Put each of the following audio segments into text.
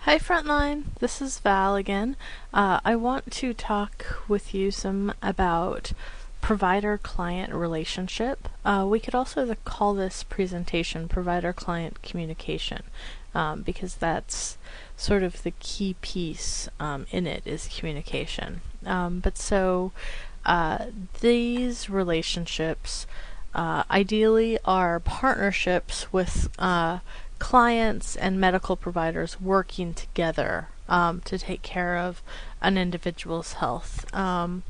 Hi Frontline, this is Val again. I want to talk with you some about provider-client relationship. We could also call this presentation provider-client communication, because that's sort of the key piece in it is communication. These relationships ideally are partnerships with clients and medical providers working together to take care of an individual's health. The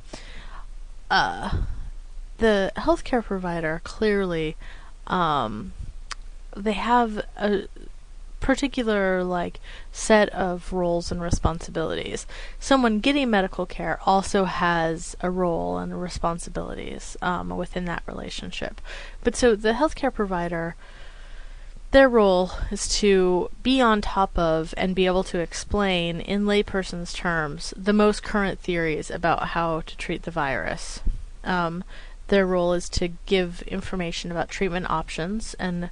healthcare provider clearly they have a particular set of roles and responsibilities. Someone getting medical care also has a role and responsibilities within that relationship. But so the healthcare provider, their role is to be on top of and be able to explain in layperson's terms the most current theories about how to treat the virus. Their role is to give information about treatment options, and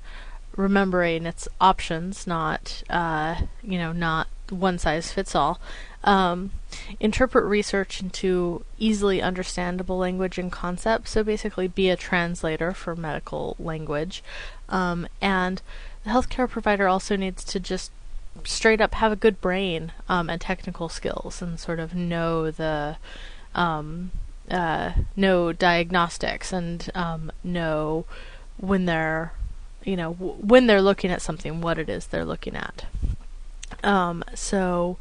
remembering it's options, not not one size fits all. Interpret research into easily understandable language and concepts, so basically be a translator for medical language. And the healthcare provider also needs to just straight up have a good brain and technical skills, and sort of know the know diagnostics, and know when they're when they're looking at something, what it is they're looking at. So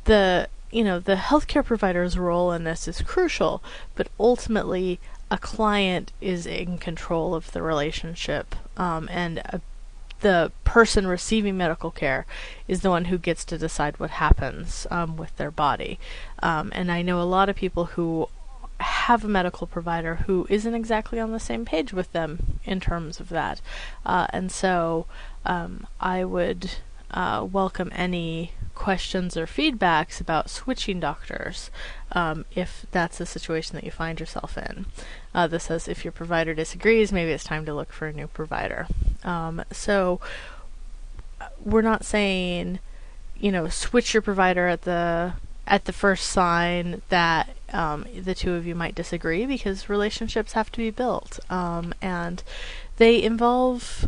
the healthcare provider's role in this is crucial, but ultimately a client is in control of the relationship, and the person receiving medical care is the one who gets to decide what happens with their body. And I know a lot of people who have a medical provider who isn't exactly on the same page with them in terms of that. And so I would welcome any questions or feedbacks about switching doctors if that's a situation that you find yourself in. This says if your provider disagrees, maybe it's time to look for a new provider. So we're not saying switch your provider at the first sign that the two of you might disagree, because relationships have to be built, and they involve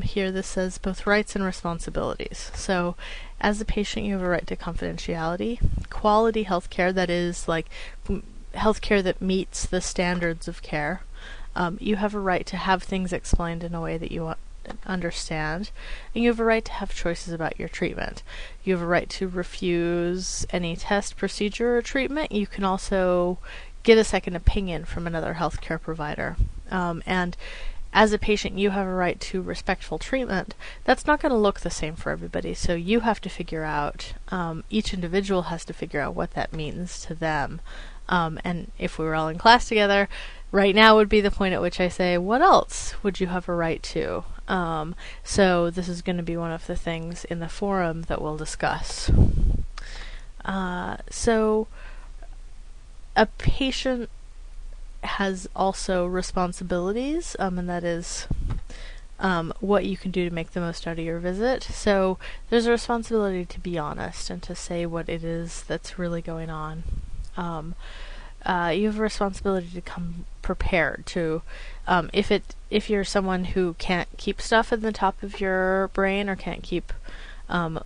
here this says both rights and responsibilities. So as a patient, you have a right to confidentiality, quality healthcare, that is healthcare that meets the standards of care. You have a right to have things explained in a way that you understand, and you have a right to have choices about your treatment. You have a right to refuse any test, procedure, or treatment. You can also get a second opinion from another healthcare provider. And as a patient, you have a right to respectful treatment. That's not going to look the same for everybody, so you have to figure out, each individual has to figure out what that means to them. And if we were all in class together, right now would be the point at which I say, what else would you have a right to? So this is going to be one of the things in the forum that we'll discuss. So a patient has also responsibilities, and that is what you can do to make the most out of your visit. So there's a responsibility to be honest and to say what it is that's really going on. You have a responsibility to come prepared to, if you're someone who can't keep stuff in the top of your brain, or can't keep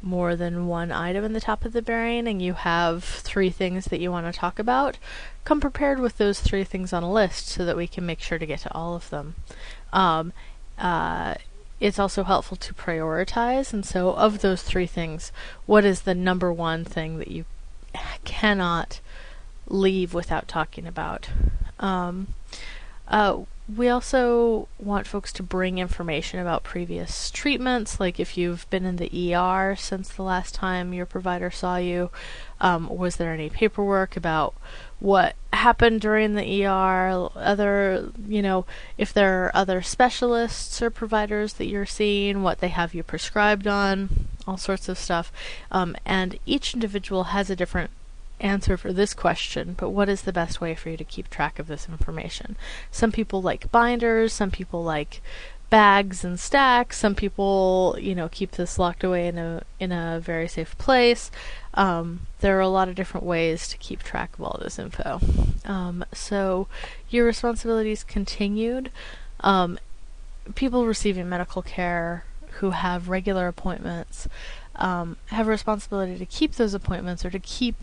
more than one item in the top of the brain, and you have 3 things that you want to talk about, come prepared with those 3 things on a list so that we can make sure to get to all of them. It's also helpful to prioritize, and so of those 3 things, what is the number 1 thing that you cannot leave without talking about? We also want folks to bring information about previous treatments, like if you've been in the ER since the last time your provider saw you, was there any paperwork about what happened during the ER, if there are other specialists or providers that you're seeing, what they have you prescribed on, all sorts of stuff. And each individual has a different answer for this question, but what is the best way for you to keep track of this information? Some people like binders, some people like bags and stacks. Some people, keep this locked away in a very safe place. There are a lot of different ways to keep track of all this info. So your responsibilities continued. People receiving medical care who have regular appointments have a responsibility to keep those appointments or to keep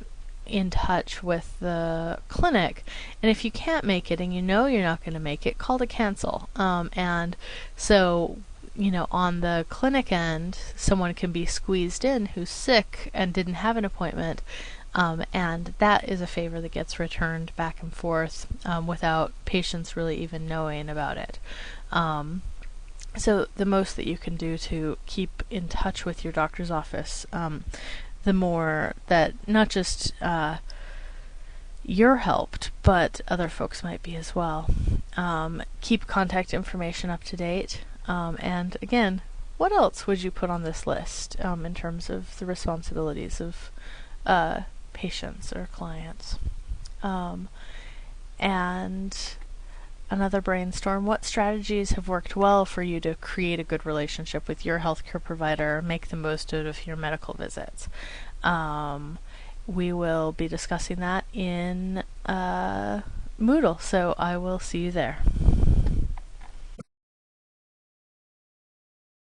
in touch with the clinic. And if you can't make it and you know you're not going to make it, call to cancel. And so, on the clinic end, someone can be squeezed in who's sick and didn't have an appointment. And that is a favor that gets returned back and forth without patients really even knowing about it. So the most that you can do to keep in touch with your doctor's office, the more that not just you're helped, but other folks might be as well. Keep contact information up to date. And again, what else would you put on this list in terms of the responsibilities of patients or clients? And another brainstorm, what strategies have worked well for you to create a good relationship with your healthcare provider, make the most out of your medical visits? We will be discussing that in Moodle, so I will see you there.